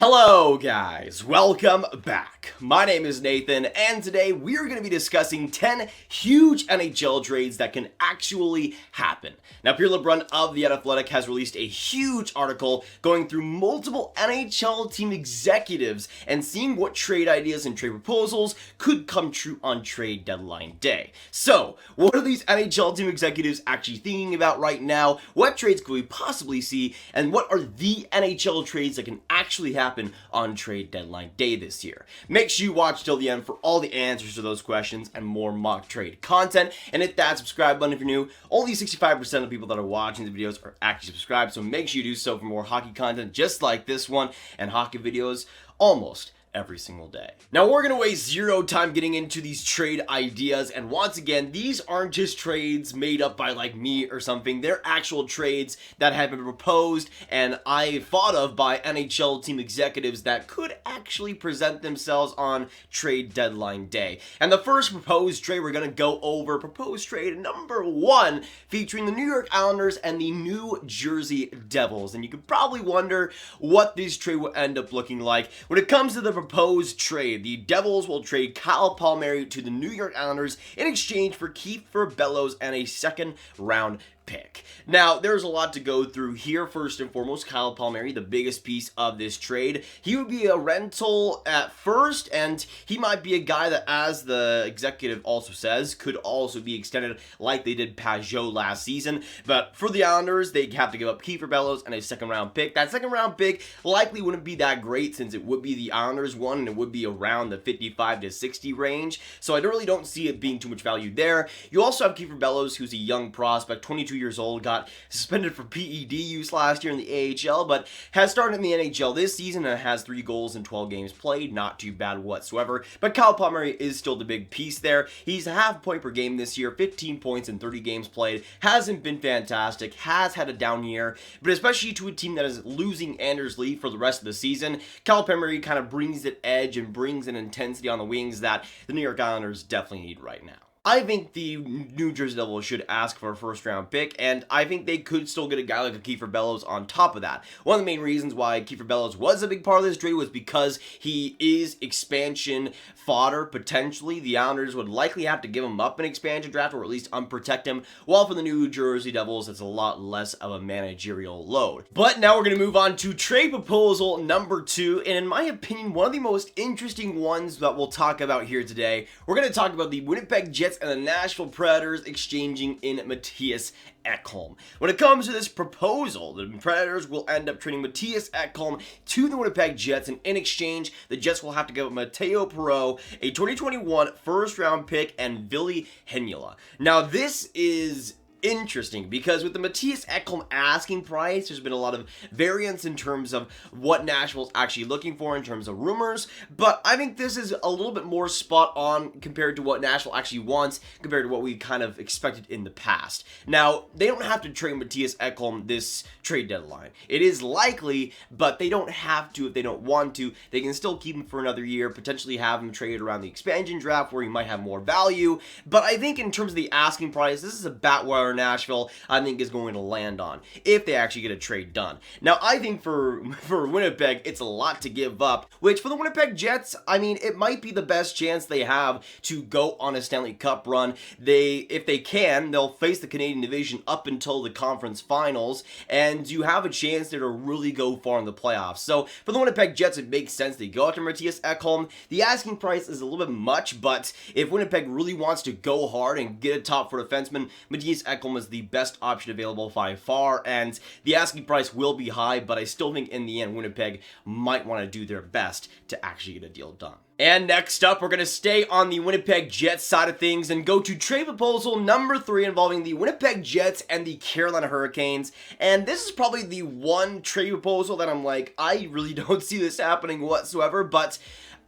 Hello guys, welcome back. My name is Nathan and today we are going to be discussing 10 huge NHL trades that can actually happen. Now Pierre LeBrun of The Athletic has released a huge article going through multiple NHL team executives and seeing what trade ideas and trade proposals could come true on trade deadline day. So, what are these NHL team executives actually thinking about right now? What trades could we possibly see? And what are the NHL trades that can actually happen on trade deadline day this year? Make sure you watch till the end for all the answers to those questions and more mock trade content, and hit that subscribe button if you're new. Only 65% of the people that are watching the videos are actually subscribed, so make sure you do so for more hockey content just like this one and hockey videos almost every single day. Now we're gonna waste zero time getting into these trade ideas, and once again, these aren't just trades made up by like me or something. They're actual trades that have been proposed and I thought of by NHL team executives that could actually present themselves on trade deadline day. And the first proposed trade we're gonna go over, proposed trade number 1, featuring the New York Islanders and the New Jersey Devils. And you could probably wonder what this trade will end up looking like. When it comes to the proposed trade, the Devils will trade Kyle Palmieri to the New York Islanders in exchange for Kiefer Bellows and a second-round pick. Now, there's a lot to go through here. First and foremost, Kyle Palmieri, the biggest piece of this trade. He would be a rental at first, and he might be a guy that, as the executive also says, could also be extended like they did Pajot last season. But for the Islanders, they have to give up Kiefer Bellows and a second-round pick. That second-round pick likely wouldn't be that great since it would be the Islanders one, and it would be around the 55 to 60 range. So I really don't see it being too much value there. You also have Kiefer Bellows, who's a young prospect, 22 years old, got suspended for PED use last year in the AHL, but has started in the NHL this season and has 3 goals in 12 games played. Not too bad whatsoever, but Kyle Palmieri is still the big piece there. He's a half point per game this year, 15 points in 30 games played. Hasn't been fantastic, has had a down year, but especially to a team that is losing Anders Lee for the rest of the season, Kyle Palmieri kind of brings that edge and brings an intensity on the wings that the New York Islanders definitely need right now. I think the New Jersey Devils should ask for a first-round pick, and I think they could still get a guy like a Kiefer Bellows on top of that. One of the main reasons why Kiefer Bellows was a big part of this trade was because he is expansion fodder, potentially. The Islanders would likely have to give him up in expansion draft, or at least unprotect him, while for the New Jersey Devils, it's a lot less of a managerial load. But now we're going to move on to trade proposal number 2, and in my opinion, one of the most interesting ones that we'll talk about here today. We're going to talk about the Winnipeg Jets and the Nashville Predators exchanging in Mattias Ekholm. When it comes to this proposal, the Predators will end up trading Mattias Ekholm to the Winnipeg Jets, and in exchange, the Jets will have to give up Matteo Perreault, a 2021 first-round pick, and Ville Heinola. Now, this is interesting because with the Mattias Ekholm asking price, there's been a lot of variance in terms of what Nashville's actually looking for in terms of rumors, but I think this is a little bit more spot on compared to what Nashville actually wants compared to what we kind of expected in the past. Now, they don't have to trade Mattias Ekholm this trade deadline. It is likely, but they don't have to if they don't want to. They can still keep him for another year, potentially have him traded around the expansion draft where he might have more value, but I think in terms of the asking price, this is about where Nashville, I think, is going to land on if they actually get a trade done. Now, I think for Winnipeg, it's a lot to give up, which for the Winnipeg Jets, I mean, it might be the best chance they have to go on a Stanley Cup run. If they can, they'll face the Canadian division up until the conference finals, and you have a chance there to really go far in the playoffs. So for the Winnipeg Jets, it makes sense they go after Mattias Ekholm. The asking price is a little bit much, but if Winnipeg really wants to go hard and get a top four defenseman, Mattias Ekholm is the best option available by far, and the asking price will be high, but I still think in the end Winnipeg might want to do their best to actually get a deal done. And next up, we're going to stay on the Winnipeg Jets side of things and go to trade proposal number 3 involving the Winnipeg Jets and the Carolina Hurricanes. And this is probably the one trade proposal that I'm like, I really don't see this happening whatsoever, but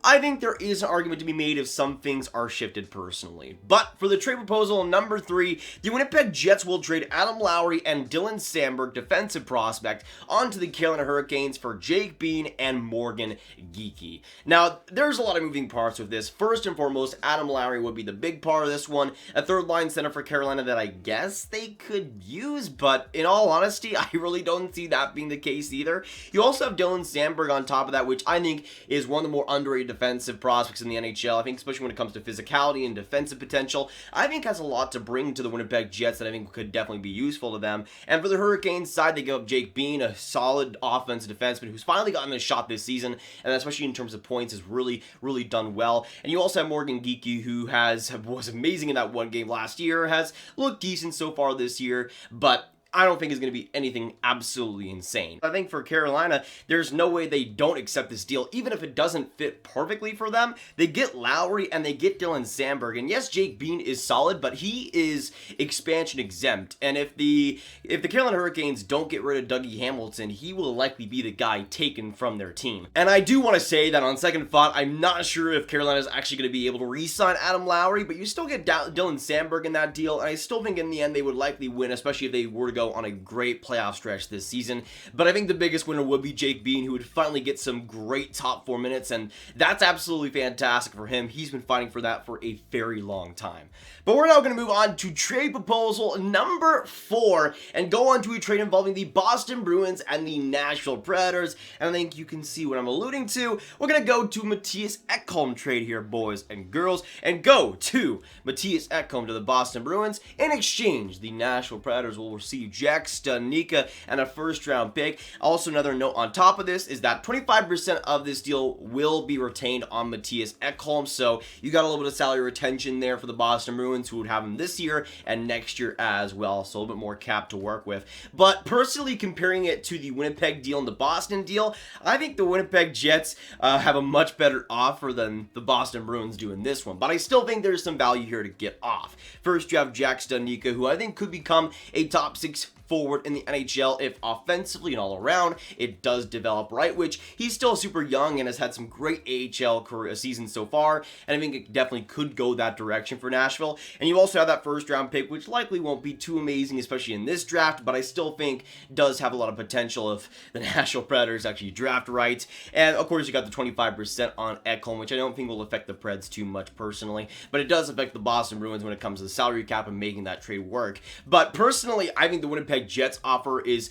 I think there is an argument to be made if some things are shifted personally. But for the trade proposal number 3, the Winnipeg Jets will trade Adam Lowry and Dylan Samberg, defensive prospect, onto the Carolina Hurricanes for Jake Bean and Morgan Geekie. Now, there's a lot of moving parts with this. First and foremost, Adam Lowry would be the big part of this one, a third-line center for Carolina that I guess they could use, but in all honesty, I really don't see that being the case either. You also have Dylan Samberg on top of that, which I think is one of the more underrated defensive prospects in the NHL. I think especially when it comes to physicality and defensive potential, I think has a lot to bring to the Winnipeg Jets that I think could definitely be useful to them. And for the Hurricanes side, they give up Jake Bean, a solid offensive defenseman who's finally gotten a shot this season, and especially in terms of points has really done well. And you also have Morgan Geekie, who was amazing in that one game last year, has looked decent so far this year, but I don't think it's going to be anything absolutely insane. I think for Carolina, there's no way they don't accept this deal, even if it doesn't fit perfectly for them. They get Lowry and they get Dylan Samberg, and yes, Jake Bean is solid, but he is expansion exempt. And if the Carolina Hurricanes don't get rid of Dougie Hamilton, he will likely be the guy taken from their team. And I do want to say that on second thought, I'm not sure if Carolina is actually going to be able to re-sign Adam Lowry, but you still get Dylan Samberg in that deal, and I still think in the end they would likely win, especially if they were to go on a great playoff stretch this season. But I think the biggest winner would be Jake Bean, who would finally get some great top 4 minutes, and that's absolutely fantastic for him. He's been fighting for that for a very long time. But we're now going to move on to trade proposal number 4 and go on to a trade involving the Boston Bruins and the Nashville Predators. And I think you can see what I'm alluding to. We're going to go to Mattias Ekholm trade here, boys and girls, and go to Mattias Ekholm to the Boston Bruins. In exchange, the Nashville Predators will receive Jack Studnicka and a first-round pick. Also, another note on top of this is that 25% of this deal will be retained on Mattias Ekholm, so you got a little bit of salary retention there for the Boston Bruins, who would have him this year and next year as well, so a little bit more cap to work with. But personally, comparing it to the Winnipeg deal and the Boston deal, I think the Winnipeg Jets have a much better offer than the Boston Bruins do in this one, but I still think there's some value here to get off. First, you have Jack Studnicka, who I think could become a top 6 forward in the NHL if offensively and all around it does develop right, which he's still super young and has had some great AHL career seasons so far, and I think it definitely could go that direction for Nashville. And you also have that first round pick, which likely won't be too amazing, especially in this draft, but I still think does have a lot of potential if the Nashville Predators actually draft right. And of course, you got the 25% on Ekholm, which I don't think will affect the Preds too much personally, but it does affect the Boston Bruins when it comes to the salary cap and making that trade work. But personally, I think the Winnipeg Jets offer is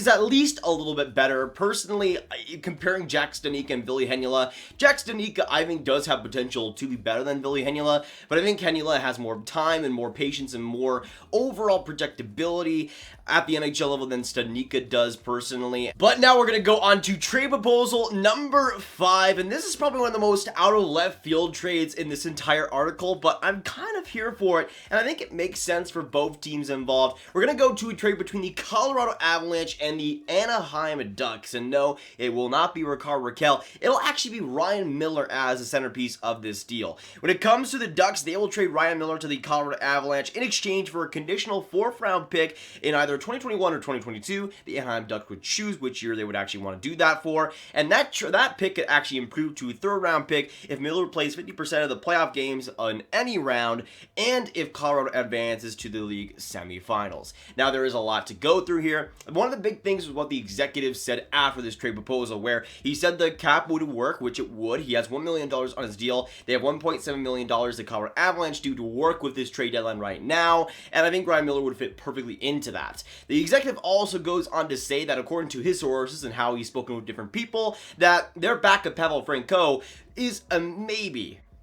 at least a little bit better. Personally, comparing Jack Studnicka and Ville Heinola, Jack Studnicka I think does have potential to be better than Ville Heinola, but I think Heinola has more time and more patience and more overall projectability at the NHL level than Studnicka does personally. But now we're going to go on to trade proposal number 5, and this is probably one of the most out of left field trades in this entire article, but I'm kind of here for it, and I think it makes sense for both teams involved. We're going to go to a trade between the Colorado Avalanche and the Anaheim Ducks, and no, it will not be Rickard Rakell. It'll actually be Ryan Miller as the centerpiece of this deal. When it comes to the Ducks, they will trade Ryan Miller to the Colorado Avalanche in exchange for a conditional 4th round pick in either 2021 or 2022. The Anaheim Ducks would choose which year they would actually want to do that for, and that pick could actually improve to a 3rd round pick if Miller plays 50% of the playoff games on any round, and if Colorado advances to the league semifinals. Now, there is a lot to go through here. One of the big things was what the executive said after this trade proposal, where he said the cap would work, which it would. He has $1 million on his deal. They have $1.7 million the Colorado Avalanche do to work with this trade deadline right now, and I think Ryan Miller would fit perfectly into that. The executive also goes on to say that according to his sources and how he's spoken with different people, that their backup Pavel Franco is a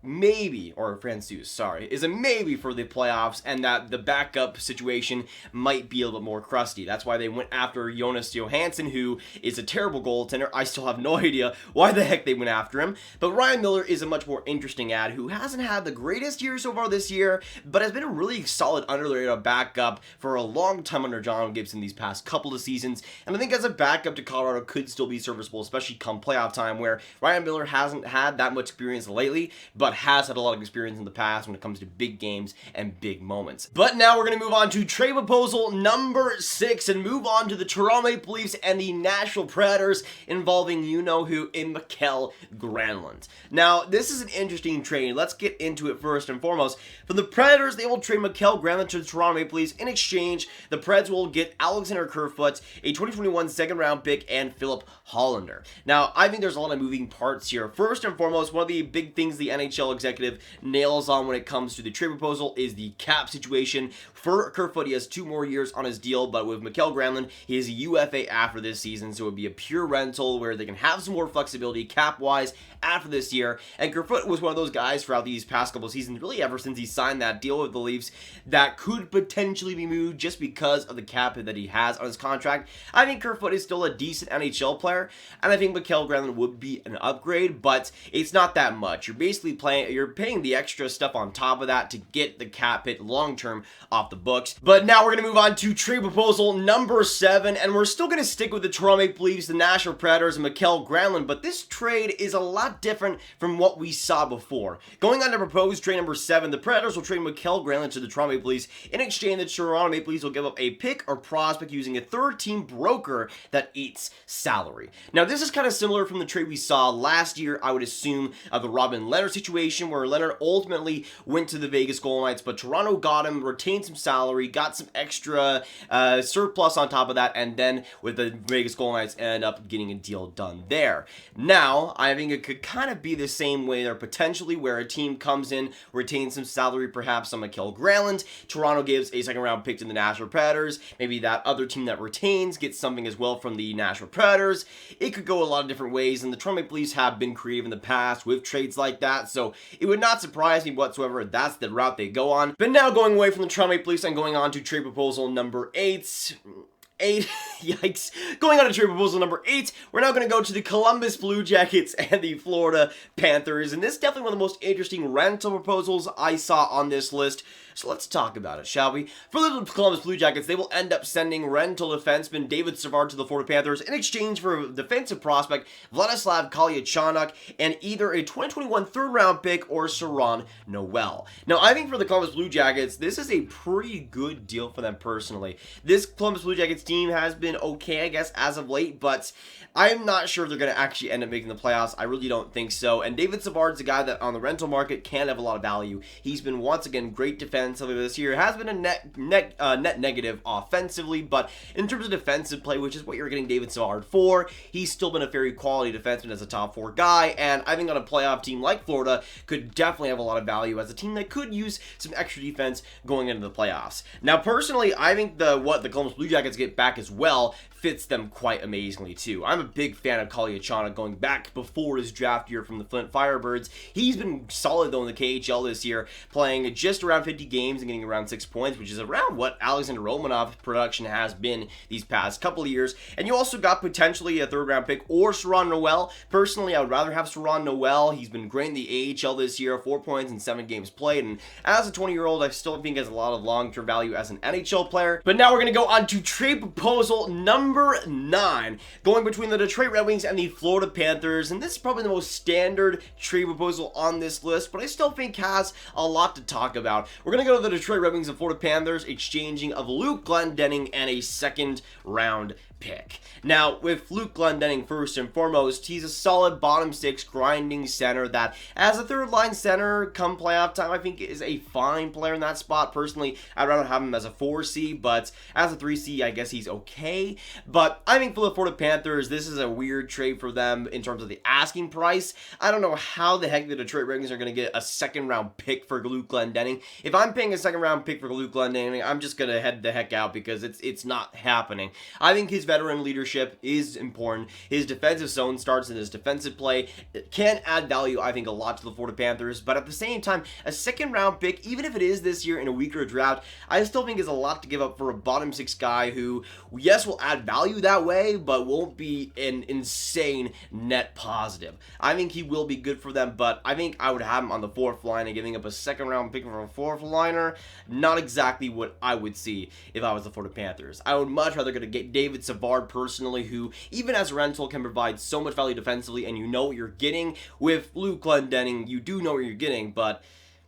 maybe, or Francouz, sorry, is a maybe for the playoffs, and that the backup situation might be a little bit more crusty. That's why they went after Jonas Johansson, who is a terrible goaltender. I still have no idea why the heck they went after him, but Ryan Miller is a much more interesting ad, who hasn't had the greatest year so far this year, but has been a really solid under-the-radar backup for a long time under John Gibson these past couple of seasons, and I think as a backup to Colorado could still be serviceable, especially come playoff time, where Ryan Miller hasn't had that much experience lately, but but has had a lot of experience in the past when it comes to big games and big moments. But now we're going to move on to trade proposal number 6 and move on to the Toronto Maple Leafs and the Nashville Predators involving you-know-who in Mikael Granlund. Now, this is an interesting trade. Let's get into it first and foremost. For the Predators, they will trade Mikael Granlund to the Toronto Maple Leafs. In exchange, the Preds will get Alexander Kerfoot, a 2021 second-round pick, and Philip Hollander. Now, I think there's a lot of moving parts here. First and foremost, one of the big things the NHL executive nails on when it comes to the trade proposal is the cap situation. For Kerfoot, he has 2 more years on his deal, but with Mikael Granlund, he is a UFA after this season, so it would be a pure rental where they can have some more flexibility cap-wise after this year. And Kerfoot was one of those guys throughout these past couple seasons, really ever since he signed that deal with the Leafs, that could potentially be moved just because of the cap that he has on his contract. I think Kerfoot is still a decent NHL player, and I think Mikael Granlund would be an upgrade, but it's not that much. You're basically paying the extra stuff on top of that to get the cap hit long-term off the books. But now we're going to move on to trade proposal number 7, and we're still going to stick with the Toronto Maple Leafs, the Nashville Predators, and Mikael Granlund, but this trade is a lot different from what we saw before. Going on to proposed trade number 7, the Predators will trade Mikael Granlund to the Toronto Maple Leafs. In exchange, the Toronto Maple Leafs will give up a pick or prospect using a third-team broker that eats salary. Now, this is kind of similar from the trade we saw last year, I would assume, of the Robin Leonard situation, where Leonard ultimately went to the Vegas Golden Knights, but Toronto got him, retained some salary, got some extra surplus on top of that, and then with the Vegas Golden Knights ended up getting a deal done there. Now, I think it could kind of be the same way there potentially, where a team comes in, retains some salary, perhaps on Mikael Granlund, Toronto gives a second-round pick to the Nashville Predators, maybe that other team that retains gets something as well from the Nashville Predators. It could go a lot of different ways, and the Toronto Maple Leafs have been creative in the past with trades like that, so it would not surprise me whatsoever if that's the route they go on. But now going away from the Toronto Maple Leafs and going on to trade proposal number 8, yikes. Going on to trade proposal number 8, we're now going to go to the Columbus Blue Jackets and the Florida Panthers, and this is definitely one of the most interesting rental proposals I saw on this list. So let's talk about it, shall we? For the Columbus Blue Jackets, they will end up sending rental defenseman David Savard to the Florida Panthers in exchange for a defensive prospect Vladislav Kolyachonok and either a 2021 third-round pick or Saron Noel. Now, I think for the Columbus Blue Jackets, this is a pretty good deal for them personally. This Columbus Blue Jackets team has been okay, I guess, as of late, but I'm not sure if they're going to actually end up making the playoffs. I really don't think so. And David Savard's a guy that on the rental market can have a lot of value. He's been, once again, great defensively this year. Has been a net negative offensively, but in terms of defensive play, which is what you're getting David Savard for, he's still been a very quality defenseman as a top 4 guy, and I think on a playoff team like Florida could definitely have a lot of value as a team that could use some extra defense going into the playoffs. Now, personally, I think what the Columbus Blue Jackets get back as well fits them quite amazingly too. I'm a big fan of Kolyachonok going back before his draft year from the Flint Firebirds. He's been solid though in the KHL this year, playing just around 50 games and getting around 6 points, which is around what Alexander Romanov's production has been these past couple of years. And you also got potentially a third-round pick or Saron Noel. Personally, I would rather have Saron Noel. He's been great in the AHL this year, 4 points in 7 games played, and as a 20-year-old, I still think has a lot of long-term value as an NHL player. But now we're going to go on to trade proposal number 9, going between the Detroit Red Wings and the Florida Panthers, and this is probably the most standard trade proposal on this list, but I still think has a lot to talk about. We're going to go to the Detroit Red Wings and Florida Panthers, exchanging of Luke Glendening and a second-round pick. Now, with Luke Glendening, first and foremost, he's a solid bottom 6 grinding center that, as a third-line center come playoff time, I think is a fine player in that spot. Personally, I'd rather have him as a 4C, but as a 3C, I guess he's okay. But I think for the Florida Panthers, this is a weird trade for them in terms of the asking price. I don't know how the heck the Detroit Red Wings are going to get a second-round pick for Luke Glendening. If I'm paying a second-round pick for Luke Glendening, I'm just going to head the heck out because it's not happening. I think his veteran leadership is important. His defensive zone starts in his defensive play. It can add value, I think, a lot to the Florida Panthers, but at the same time, a second-round pick, even if it is this year in a weaker draft, I still think is a lot to give up for a bottom 6 guy who, yes, will add value that way, but won't be an insane net positive. I think he will be good for them, but I think I would have him on the fourth line, and giving up a second round pick for a fourth liner, not exactly what I would see if I was the Florida Panthers. I would much rather go to get David Savard personally, who even as a rental can provide so much value defensively, and you know what you're getting. With Luke Glendening, you do know what you're getting, but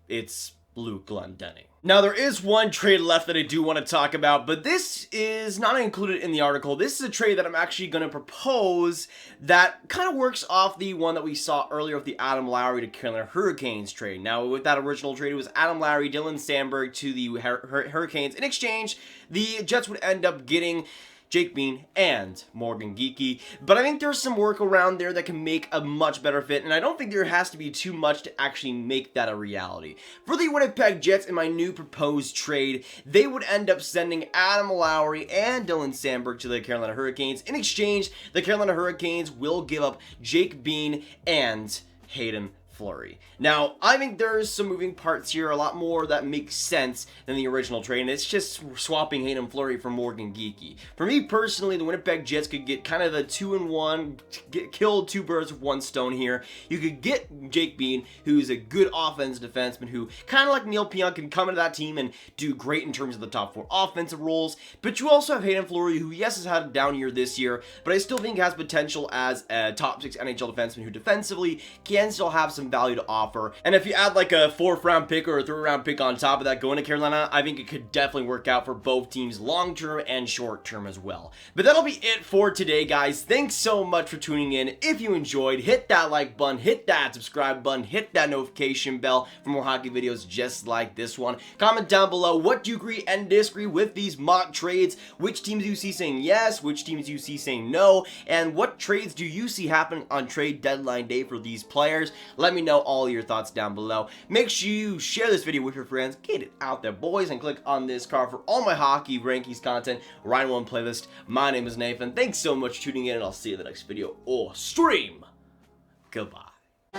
it's Luke Glendening. Now, there is one trade left that I do want to talk about, but this is not included in the article. This is a trade that I'm actually going to propose that kind of works off the one that we saw earlier with the Adam Lowry to Carolina Hurricanes trade. Now, with that original trade, it was Adam Lowry, Dylan Sandberg to the Hurricanes. In exchange, the Jets would end up getting Jake Bean and Morgan Geekie, but I think there's some work around there that can make a much better fit, and I don't think there has to be too much to actually make that a reality. For the Winnipeg Jets, in my new proposed trade, they would end up sending Adam Lowry and Dylan Sandberg to the Carolina Hurricanes. In exchange, the Carolina Hurricanes will give up Jake Bean and Hayden Fleury. Now, I think there's some moving parts here, a lot more that makes sense than the original trade, and it's just swapping Hayden Fleury for Morgan Geekie. For me personally, the Winnipeg Jets could get kind of the 2-in-1, kill two birds with one stone here. You could get Jake Bean, who's a good offensive defenseman, who kind of like Neil Pionk can come into that team and do great in terms of the top 4 offensive roles. But you also have Hayden Fleury, who yes has had a down year this year, but I still think has potential as a top 6 NHL defenseman who defensively can still have some value to offer. And if you add like a 4th round pick or a 3rd round pick on top of that going to Carolina, I think it could definitely work out for both teams long term and short term as well. But that'll be it for today, guys. Thanks so much for tuning in. If you enjoyed, hit that like button, hit that subscribe button, hit that notification bell for more hockey videos just like this one. Comment down below, what do you agree and disagree with these mock trades? Which teams do you see saying yes? Which teams do you see saying no? And what trades do you see happening on trade deadline day for these players? Let me know all your thoughts down below. Make sure you share this video with your friends, get it out there, boys, and click on this card for all my hockey rankings content right in one playlist. My name is Nathan. Thanks so much for tuning in, and I'll see you in the next video or stream. Goodbye.